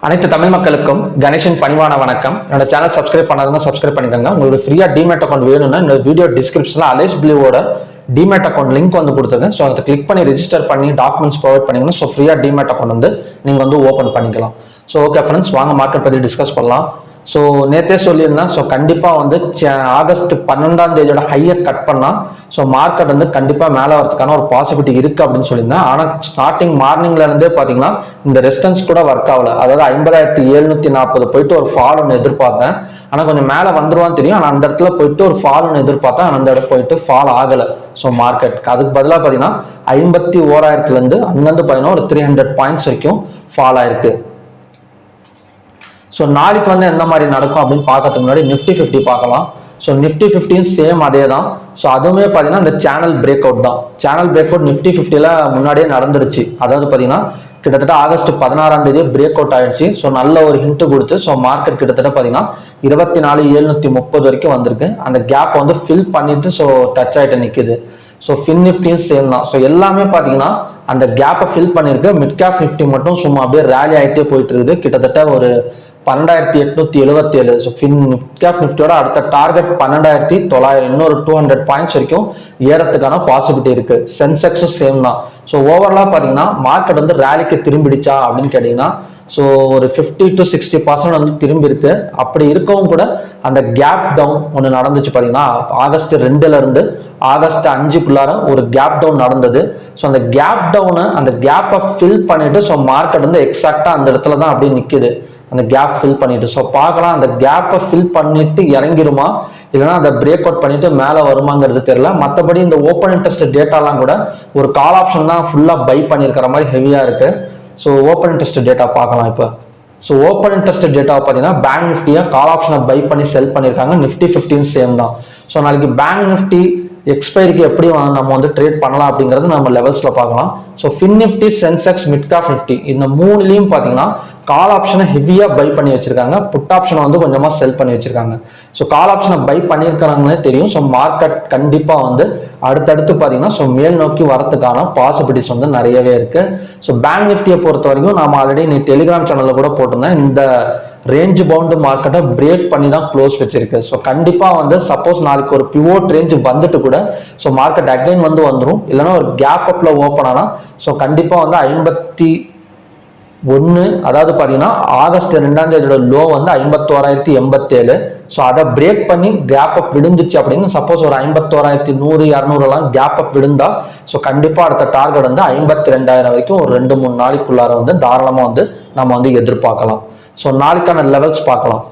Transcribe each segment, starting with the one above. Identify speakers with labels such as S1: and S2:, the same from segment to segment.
S1: அனைத்து தமிழ் மக்களுக்கும் கணேஷின் பணிவான வணக்கம். என்னோட சேனல் சப்ஸ்கிரைப் பண்ணாதவங்க சப்ஸ்கிரைப் பண்ணிக்கோங்க. உங்களுக்கு ஃப்ரீயா டிமேட் அக்கௌண்ட் வேணும்னா இந்த வீடியோ டிஸ்கிரிப்ஷன்ல அலேஸ் பிளூவோட டிமேட் அக்கௌண்ட் லிங்க் வந்து கொடுத்துருக்கேன். ஸோ அதை கிளிக் பண்ணி ரெஜிஸ்டர் பண்ணி டாக்குமெண்ட்ஸ் ப்ரொவைட் பண்ணிங்கன்னா ஸோ ஃப்ரீயா டிமேட் அக்கௌண்ட் வந்து நீங்க வந்து ஓப்பன் பண்ணிக்கலாம். ஸோ ஓகே ஃப்ரெண்ட்ஸ், வாங்க மார்க்கெட் பற்றி டிஸ்கஸ் பண்ணலாம். ஸோ நேற்றே சொல்லியிருந்தேன், ஸோ கண்டிப்பாக வந்து ஆகஸ்ட் 12 ஹையை கட் பண்ணால் ஸோ மார்க்கெட் வந்து கண்டிப்பாக மேலே வரதுக்கான ஒரு பாசிபிலிட்டி இருக்குது அப்படின்னு சொல்லியிருந்தேன். ஆனால் ஸ்டார்டிங் மார்னிங்லேருந்தே பார்த்தீங்கன்னா இந்த ரெசிஸ்டன்ஸ் கூட ஒர்க் ஆகல. அதாவது 50,740 போயிட்டு ஒரு ஃபால் ஒன்று எதிர்பார்த்தேன். ஆனால் கொஞ்சம் மேலே வந்துருவான்னு தெரியும். ஆனால் அந்த இடத்துல போயிட்டு ஒரு ஃபால் ஒன்று எதிர்பார்த்தேன். அந்த இடத்துல போயிட்டு ஃபால் ஆகலை. ஸோ மார்க்கெட் அதுக்கு பதிலாக பார்த்தீங்கன்னா 51,000 அங்கேருந்து பார்த்தீங்கன்னா ஒரு 300 பாயிண்ட்ஸ் வரைக்கும் ஃபால் ஆயிருக்கு. ஸோ நாளைக்கு வந்து எந்த மாதிரி நடக்கும் அப்படின்னு பார்க்கறதுக்கு முன்னாடி நிஃப்டி 50 பார்க்கலாம். ஸோ நிஃப்டி 50 சேம் அதே தான். ஸோ அதுவுமே பார்த்தீங்கன்னா இந்த சேனல் பிரேக் அவுட் தான். சேனல் பிரேக் அவுட் நிஃப்டி 50ல முன்னாடியே நடந்துருச்சு. அதாவது பார்த்தீங்கன்னா கிட்டத்தட்ட ஆகஸ்ட் 16 பிரேக் அவுட் ஆயிடுச்சு. ஸோ நல்ல ஒரு ஹிண்ட் கொடுத்து ஸோ மார்க்கெட் கிட்டத்தட்ட பார்த்தீங்கன்னா 24,730 வரைக்கும் வந்திருக்கு. அந்த கேப் வந்து ஃபில் பண்ணிட்டு ஸோ டச் ஆகிட்டு நிற்குது. ஸோ ஃபின் நிஃப்டியும் சேம் தான். ஸோ எல்லாமே பார்த்தீங்கன்னா அந்த கேப்பை ஃபில் பண்ணியிருக்கு. மிட் கேப் நிஃப்டி மட்டும் சும்மா அப்படியே ரேலி ஆகிட்டே போயிட்டு இருக்குது. கிட்டத்தட்ட ஒரு 12,877. ஸோ மிட் கேப் நிஃப்டியோட அடுத்த டார்கெட் 12,900. இன்னொரு 200 பாயிண்ட்ஸ் வரைக்கும் ஏறத்துக்கான பாசிபிலிட்டி இருக்கு. சென்செக்ஸும் சேம் தான். ஸோ ஓவராலாக பார்த்தீங்கன்னா மார்க்கெட் வந்து ரேலிக்கு திரும்பிடுச்சா அப்படின்னு கேட்டிங்கன்னா ஸோ ஒரு 50 to 60% வந்து திரும்பி இருக்கு. அப்படி இருக்கவும் கூட அந்த கேப் டவுன் ஒன்று நடந்துச்சு பார்த்தீங்கன்னா ஆகஸ்ட் 2 ஆகஸ்ட் 5 ஒரு கேப் டவுன் நடந்தது. ஸோ அந்த கேப் டவுனை அந்த கேப்பை ஃபில் பண்ணிட்டு ஸோ மார்க்கெட் வந்து எக்ஸாக்டா அந்த இடத்துல தான் அப்படியே நிற்குது. அந்த கேப் ஃபில் பண்ணிட்டு ஸோ பார்க்கலாம் அந்த கேப்பை ஃபில் பண்ணிட்டு இறங்கிருமா இல்லைன்னா அந்த பிரேக் அவுட் பண்ணிட்டு மேலே வருமாங்கிறது தெரியல. மற்றபடி இந்த ஓப்பன் இன்ட்ரெஸ்ட் டேட்டாலாம் கூட ஒரு கால் ஆப்ஷன் தான் ஃபுல்லாக பை பண்ணியிருக்கிற மாதிரி ஹெவியாக இருக்கு. ஸோ ஓப்பன் இன்ட்ரெஸ்ட் டேட்டா பார்க்கலாம் இப்போ. ஸோ ஓப்பன் இன்ட்ரெஸ்ட் டேட்டா பார்த்தீங்கன்னா பேங்க் நிஃப்டியை கால் ஆப்ஷனை பை பண்ணி செல் பண்ணியிருக்காங்க. நிஃப்டி 50 சேம் தான். ஸோ நாளைக்கு பேங்க் நிஃப்டி எக்ஸ்பைரிக்கு எப்படி நம்ம வந்து ட்ரேட் பண்ணலாம் அப்படிங்கிறது நம்ம லெவல்ஸ்ல பார்க்கலாம். So fin Nifty, Sensex, mid cap Nifty இந்த மூணுலையும் பார்த்தீங்கன்னா கால் ஆப்ஷனை ஹெவியா பை பண்ணி வச்சிருக்காங்க. புட் ஆப்ஷனை வந்து கொஞ்சமா செல் பண்ணி வச்சிருக்காங்க. ஸோ கால் ஆப்ஷனை பை பண்ணியிருக்காங்கன்னே தெரியும். ஸோ மார்க்கெட் கண்டிப்பா வந்து அடுத்தடுத்து பார்த்தீங்கன்னா ஸோ மேல் நோக்கி வரதுக்கான பாசிபிலிட்டிஸ் வந்து நிறையவே இருக்கு. ஸோ பேங்க் நிஃப்டியை பொறுத்த வரைக்கும் நாம ஆல்ரெடி நீ டெலிகிராம் சேனல்ல கூட போட்டிருந்தேன். இந்த ரேஞ்ச் பவுண்டு மார்க்கெட்டை பிரேக் பண்ணி தான் க்ளோஸ் வச்சிருக்கு. ஸோ கண்டிப்பா வந்து சப்போஸ் நாளைக்கு ஒரு பிவோட் ரேஞ்ச் வந்துட்டு கூட ஸோ மார்க்கெட் அகைன் வந்து வந்துடும். இல்லைன்னா ஒரு கேப் அப்ல ஓப்பன் ஆனா ஸோ கண்டிப்பா வந்து 51 அதாவது பார்த்தீங்கன்னா ஆகஸ்ட் 2 லோ வந்து 51,087. ஸோ அதை பிரேக் பண்ணி கேப் அப் விழுந்துச்சு அப்படின்னு சப்போஸ் ஒரு 51,100, 200 கேப் அப் விழுந்தா ஸோ கண்டிப்பா அடுத்த டார்கெட் வந்து 52,000 வரைக்கும் ஒரு 2-3 நாளைக்குள்ளார வந்து தாராளமாக வந்து நம்ம வந்து எதிர்பார்க்கலாம். ஸோ நாளைக்கான லெவல்ஸ் பார்க்கலாம்.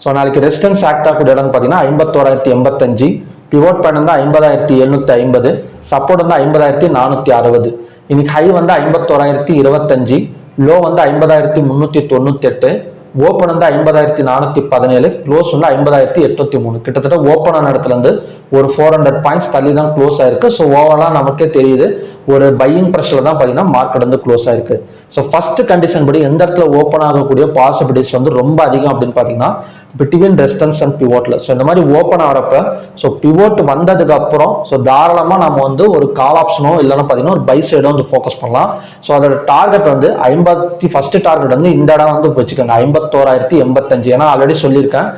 S1: ஸோ நாளைக்கு ரெசிஸ்டன்ஸ் ஆக்ட் ஆகக்கூடிய இடம்னு பார்த்தீங்கன்னா 51,085, பிவோட் பாயிண்ட் வந்து 50,750, சப்போர்ட் வந்து 50,460. இன்னைக்கு ஹை வந்து 51,025, லோ வந்து 50,398, ஓப்பன் வந்து 50,417, க்ளோஸ் வந்து 50,803. கிட்டத்தட்ட ஓப்பன் ஆன இடத்துல இருந்து ஒரு 400 பாயிண்ட்ஸ் தள்ளி தான் க்ளோஸ் ஆயிருக்கு. ஸோ ஓவராலாக நமக்கே தெரியுது ஒரு பையிங் ப்ரெஷர்ல தான் பார்த்தீங்கன்னா மார்க்கெட் வந்து க்ளோஸ் ஆயிருக்கு. ஸோ ஃபர்ஸ்ட் கண்டிஷன் படி எந்த இடத்துல ஓப்பன் ஆகக்கூடிய பாசிபிலிட்டிஸ் வந்து ரொம்ப அதிகம் அப்படின்னு பார்த்தீங்கன்னா பிட்வீன் ரெசிஸ்டன்ஸ் அண்ட் பிவோட்ல. ஸோ இந்த மாதிரி ஓப்பன் ஆகிறப்ப ஸோ பிவோட் வந்ததுக்கு அப்புறம் ஸோ தாராளமாக நம்ம வந்து ஒரு கால் ஆப்ஷனோ இல்லைன்னா பார்த்தீங்கன்னா ஒரு பை சைடோ வந்து ஃபோக்கஸ் பண்ணலாம். ஸோ அதோட டார்கெட் வந்து ஃபர்ஸ்ட் டார்கெட் வந்து இந்த இடம் வந்து வச்சுக்கோங்க 51,085. ஏன்னா ஆல்ரெடி சொல்லியிருக்கேன்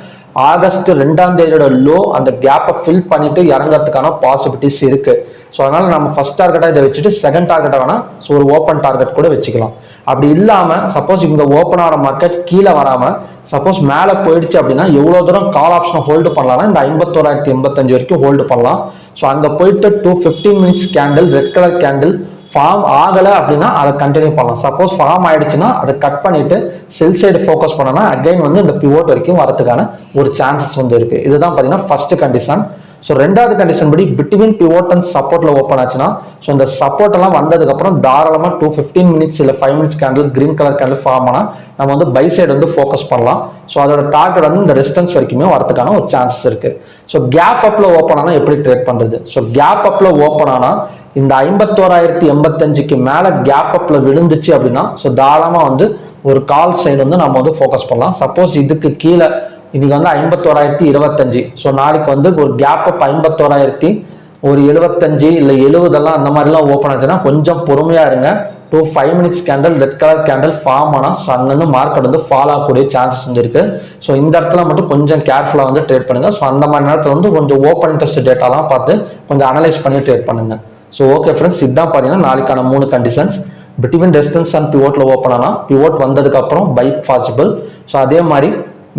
S1: ஆகஸ்ட் 2 லோ அந்த கேப்பை ஃபில் பண்ணிட்டு இறங்கிறதுக்கான பாசிபிலிட்டிஸ் இருக்கு. ஸோ அதனால நம்ம ஃபர்ஸ்ட் டார்கெட்டாக இதை வச்சுட்டு செகண்ட் டார்கெட்டை வேணா ஸோ ஒரு ஓப்பன் டார்கெட் கூட வச்சுக்கலாம். அப்படி இல்லாமல் சப்போஸ் இந்த ஓப்பன் ஆகிற மார்க்கெட் கீழே வராமல் சப்போஸ் மேலே போயிடுச்சு அப்படின்னா எவ்வளோ தூரம் கால் ஆப்ஷனை ஹோல்டு பண்ணலாம்னா இந்த 51,085 வரைக்கும் ஹோல்டு பண்ணலாம். ஸோ அங்கே போயிட்டு 15 minutes candle, red colour candle form ஆகலை அப்படின்னா அதை கண்டினியூ பண்ணலாம். சப்போஸ் ஃபார்ம் ஆயிடுச்சுன்னா அதை கட் பண்ணிட்டு செல் சைடு ஃபோக்கஸ் பண்ணனா அகைன் வந்து இந்த பிவோட் வரைக்கும் வரதுக்கான ஒரு சான்சஸ் வந்து இருக்கு. இதுதான் பார்த்தீங்கன்னா ஃபர்ஸ்ட் கண்டிஷன். ஸோ ரெண்டாவது கண்டிஷன் படி பிட்வீன் பிவோட் அண்ட் சப்போர்ட்ல ஓப்பன் ஆச்சுன்னா ஸோ இந்த சப்போர்ட் எல்லாம் வந்ததுக்கு அப்புறம் தாராளமாக 15 minutes இல்லை 5 minutes candle green colour candle form ஆனால் நம்ம வந்து பை சைடு வந்து ஃபோக்கஸ் பண்ணலாம். ஸோ அதோட டார்கெட் வந்து இந்த ரெசிஸ்டன்ஸ் வரைக்குமே வரதுக்கான ஒரு சான்சஸ் இருக்கு. ஸோ கேப் அப்ல ஓப்பன் ஆனால் எப்படி ட்ரேட் பண்றது? ஸோ கேப் அப்ல ஓப்பன் ஆனால் இந்த 51,085 மேல கேப் அப்ல விழுந்துச்சு அப்படின்னா ஸோ தாராளமாக வந்து ஒரு கால் சைடு வந்து நம்ம வந்து ஃபோக்கஸ் பண்ணலாம். சப்போஸ் இதுக்கு கீழே இன்னைக்கு வந்து 51,025. ஸோ நாளைக்கு வந்து ஒரு கேப் அப் 51,075 இல்லை 70 அந்த மாதிரிலாம் ஓப்பன் ஆச்சுன்னா கொஞ்சம் பொறுமையா இருங்க. 2 5 minutes candle red colour candle form ஆனால் ஸோ அங்கேருந்து மார்க்கெட் வந்து ஃபால் ஆகக்கூடிய சான்சஸ் வந்து இருக்கு. ஸோ இந்த இடத்துல மட்டும் கொஞ்சம் கேர்ஃபுல்லாக வந்து ட்ரேட் பண்ணுங்க. ஸோ அந்த மாதிரி நேரத்தில் வந்து கொஞ்சம் ஓப்பன் இன்ட்ரெஸ்ட் டேட்டாலாம் பார்த்து கொஞ்சம் அனலைஸ் பண்ணி ட்ரேட் பண்ணுங்க. ஸோ ஓகே ஃப்ரெண்ட்ஸ், இதுதான் பார்த்தீங்கன்னா நாளைக்கான 3 கண்டிஷன்ஸ். பிட்வீன் ரெசிஸ்டன்ஸ் அண்ட் பிவோட்ல ஓப்பன் ஆனால் பிவோட் வந்ததுக்கு அப்புறம் பை பாசிபிள். ஸோ அதே மாதிரி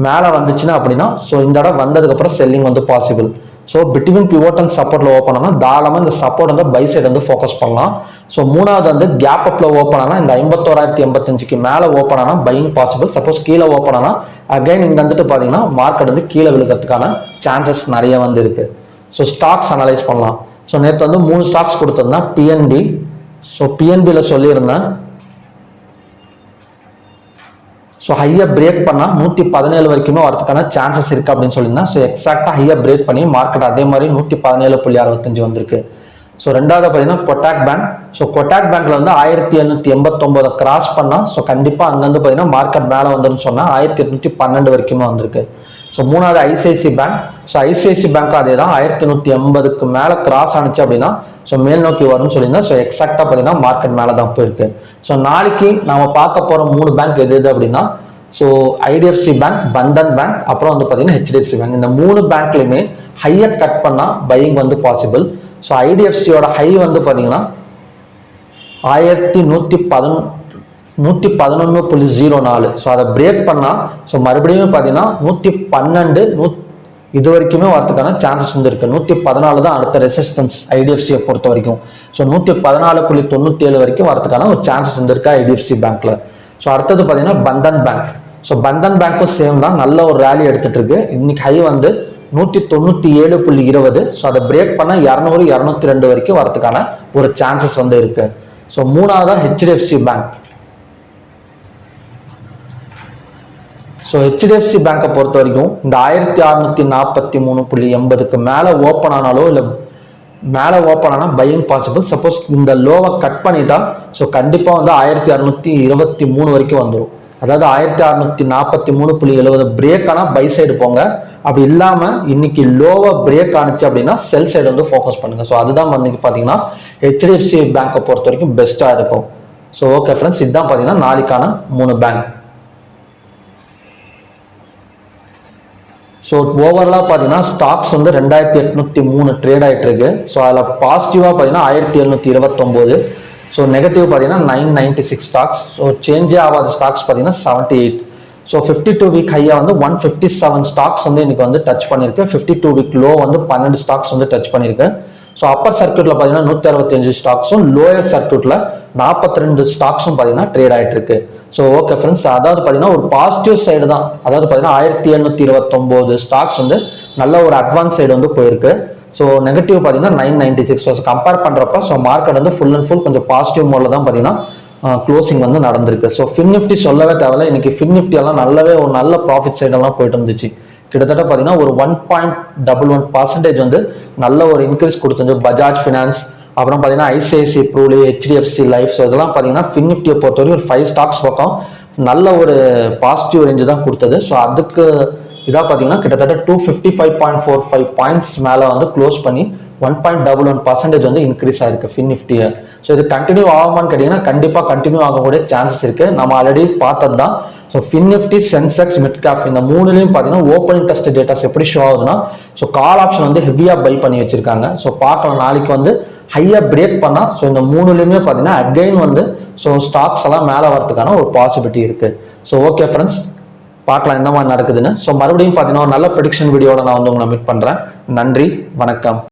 S1: மேலே வந்துச்சுன்னா அப்படின்னா ஸோ இந்த இடம் வந்ததுக்கு அப்புறம் செல்லிங் வந்து possible. So between pivot and சப்போர்ட்ல ஓப்பன் ஆனால் தாராளமாக இந்த சப்போர்ட் வந்து பை சைடு வந்து ஃபோக்கஸ் பண்ணலாம். ஸோ மூணாவது வந்து கேப் அப்ல ஓப்பன் ஆனால் இந்த 51,085க்கு மேலே ஓப்பன் ஆனால் பையிங் பாசிபிள். சப்போஸ் கீழே ஓப்பன் ஆனால் அகைன் இங்க வந்துட்டு பார்த்தீங்கன்னா மார்க்கெட் வந்து கீழே விழுகிறதுக்கான சான்சஸ் நிறைய வந்து இருக்கு. ஸோ ஸ்டாக்ஸ் அனலைஸ் பண்ணலாம். ஸோ நேற்று வந்து 3 ஸ்டாக்ஸ் கொடுத்துருந்தேன். பிஎன்பி, ஸோ பிஎன்பியில் சொல்லியிருந்தேன் ஸோ ஹையை பிரேக் பண்ணால் 117 வரைக்குமே வரதுக்கான சான்சஸ் இருக்குது அப்படின்னு சொல்லியிருந்தேன். ஸோ எக்ஸாக்டாக ஹையை பிரேக் பண்ணி மார்க்கெட் அதே மாதிரி 117.65 வந்திருக்கு. ஸோ ரெண்டாவது பார்த்தீங்கன்னா கொட்டாக் பேங்க். ஸோ கொட்டாக் பேங்க்ல வந்து 1789 கிராஸ் பண்ணால் ஸோ கண்டிப்பாக அங்கேருந்து பார்த்தீங்கன்னா மார்க்கெட் மேலே வந்துன்னு சொன்னால் 1812 வரைக்குமே வந்திருக்கு. ஸோ மூணாவது ICICI bank. So ICICI bank அதே தான் 1880க்கு மேலே கிராஸ் ஆனிச்சு அப்படின்னா ஸோ மேல் நோக்கி வரும்னு சொல்லியிருந்தேன். ஸோ எக்ஸாக்டாக பார்த்தீங்கன்னா மார்க்கெட் மேலே தான் போயிருக்கு. ஸோ நாளைக்கு நாம பார்க்க போகிற 3 பேங்க் எது அப்படின்னா so IDFC bank, Bandhan bank, அப்புறம் வந்து பார்த்தீங்கன்னா ஹெச்டிஎஃப்சி பேங்க். இந்த 3 பேங்க்லையுமே ஹையை கட் பண்ணால் பையிங் வந்து பாசிபிள். ஸோ ஐடிஎஃப்சியோட ஹை வந்து பார்த்தீங்கன்னா 111.04. ஸோ அதை பிரேக் பண்ணால் ஸோ மறுபடியும் பார்த்தீங்கன்னா 112 இது வரைக்குமே வரதுக்கான சான்சஸ் வந்து இருக்கு. 114 தான் அடுத்த ரெசிஸ்டன்ஸ் ஐடிஎஃப்சியை பொறுத்த வரைக்கும். ஸோ 114.97 வரைக்கும் வரதுக்கான ஒரு சான்சஸ் வந்து இருக்கு ஐடிஎஃப்சி பேங்க்ல. ஸோ அடுத்தது பார்த்தீங்கன்னா பந்தன் பேங்க். ஸோ பந்தன் பேங்க்கும் சேம் தான், நல்ல ஒரு ரேலி எடுத்துட்டு இருக்கு. இன்னைக்கு ஹை வந்து 197.20. ஸோ அதை பிரேக் பண்ண 200 202 வரைக்கும் வரதுக்கான ஒரு சான்சஸ் வந்து இருக்கு. ஸோ மூணாவதா ஹெச்டிஎஃப்சி பேங்க். ஸோ ஹெச்டிஎஃப்சி பேங்கை பொறுத்த வரைக்கும் இந்த 1643.80க்கு மேலே ஓப்பன் ஆனாலோ இல்லை மேலே ஓப்பன் ஆனால் பையிங் பாசிபிள். சப்போஸ் இந்த லோவை கட் பண்ணிட்டா ஸோ கண்டிப்பாக வந்து 1623 வரைக்கும் வந்துடும். அதாவது 1643.70 பிரேக் ஆனால் பை சைடு போங்க. அப்படி இல்லாமல் இன்னைக்கு லோவை பிரேக் ஆனிச்சு அப்படின்னா செல் சைடு வந்து ஃபோக்கஸ் பண்ணுங்க. ஸோ அதுதான் வந்து பார்த்தீங்கன்னா ஹெச்டிஎஃப்சி பேங்கை பொறுத்த வரைக்கும் பெஸ்ட்டாக இருக்கும். ஸோ ஓகே ஃப்ரெண்ட்ஸ், இதுதான் பார்த்தீங்கன்னா நாளைக்கான 3 பேங்க். ஸோ ஓவரலாக பார்த்தீங்கன்னா ஸ்டாக்ஸ் வந்து 2803 ட்ரேட் ஆகிட்டு இருக்கு. ஸோ அதில் பாசிட்டிவாக பார்த்தீங்கன்னா 1729. ஸோ நெகட்டிவ் பார்த்தீங்கன்னா 996 ஸ்டாக்ஸ். ஸோ சேஞ்சே ஆகாத ஸ்டாக்ஸ் பார்த்தீங்கன்னா 78. ஸோ 52 வீக் ஹையாக வந்து 157 ஸ்டாக்ஸ் வந்து இன்னைக்கு வந்து டச் பண்ணியிருக்கு. 52 வீக் லோ வந்து 12 ஸ்டாக்ஸ் வந்து டச் பண்ணியிருக்கு. ஸோ அப்பர் சர்க்கியூட்ல பார்த்தீங்கன்னா 165 ஸ்டாக்ஸும், லோயர் சர்க்கியூட்ல 42 ஸ்டாக்ஸும் பார்த்தீங்கன்னா ட்ரேட் ஆகிட்டு இருக்கு. ஸோ ஓகே ஃப்ரெண்ட்ஸ், அதாவது பார்த்தீங்கன்னா ஒரு பாசிட்டிவ் சைடு தான். அதாவது பார்த்தீங்கன்னா 1729 ஸ்டாக்ஸ் வந்து நல்ல ஒரு அட்வான்ஸ் சைடு வந்து போயிருக்கு. ஸோ நெகட்டிவ் பார்த்தீங்கன்னா 996. ஸோ கம்பேர் பண்ணுறப்ப ஸோ மார்க்கெட் வந்து ஃபுல் அண்ட் ஃபுல் கொஞ்சம் பாசிட்டிவ் மோடில் தான் பார்த்தீங்கன்னா க்ளோசிங் வந்து நடந்திருக்கு. ஸோ ஃபின் நிஃப்டி சொல்லவே தேவையில்லை. இன்னைக்கு ஃபின் நிஃப்டி எல்லாம் நல்லாவே ஒரு நல்ல ப்ராஃபிட் சைடெல்லாம் போயிட்டு இருந்துச்சு. கிட்டத்தட்ட பார்த்தீங்கன்னா ஒரு 1.11% வந்து நல்ல ஒரு இன்க்ரீஸ் கொடுத்துருந்து. பஜாஜ் ஃபினான்ஸ், அப்புறம் பார்த்தீங்கன்னா ஐசிஐசி ப்ரூலி, ஹெச்டிஎஃப்சி லைஃப், ஸோ இதெல்லாம் பார்த்தீங்கன்னா ஃபின் நிஃப்டியை பொறுத்தவரைக்கும் ஒரு 5 ஸ்டாக்ஸ் பக்கம் நல்ல ஒரு பாசிட்டிவ் ரேஞ்சு தான் கொடுத்தது. ஸோ அதுக்கு இதாக பார்த்தீங்கன்னா கிட்டத்தட்ட 255.45 பாயிண்ட்ஸ் மேலே வந்து க்ளோஸ் பண்ணி 1.11% வந்து இன்க்ரீஸ் ஆயிருக்கு ஃபின் நிஃப்டியை. ஸோ இது கண்டினியூ ஆகுமான்னு கேட்டிங்கன்னா கண்டிப்பாக கண்டினியூ ஆகக்கூடிய சான்சஸ் இருக்கு. நம்ம ஆல்ரெடி பார்த்தது தான். So fin Nifty, Sensex, mid cap இந்த 3லையும் பார்த்தீங்கன்னா ஓப்பனிங் டெஸ்ட் டேட்டாஸ் எப்படி ஷோ ஆகுதுன்னா ஸோ கால் ஆப்ஷன் வந்து ஹெவியாக பை பண்ணி வச்சிருக்காங்க. ஸோ பார்க்கலாம் நாளைக்கு வந்து ஹையாக பிரேக் பண்ணால் ஸோ இந்த 3லையுமே பார்த்தீங்கன்னா அகைன் வந்து ஸோ ஸ்டாக்ஸ் எல்லாம் மேலே வரதுக்கான ஒரு பாசிபிலிட்டி இருக்கு. ஸோ ஓகே ஃப்ரெண்ட்ஸ், பார்க்கலாம் என்ன மாதிரி நடக்குதுன்னு. ஸோ மறுபடியும் பார்த்தீங்கன்னா ஒரு நல்ல ப்ரெடிக்ஷன் வீடியோட நான் வந்து உங்களை மீட் பண்ணுறேன். நன்றி, வணக்கம்.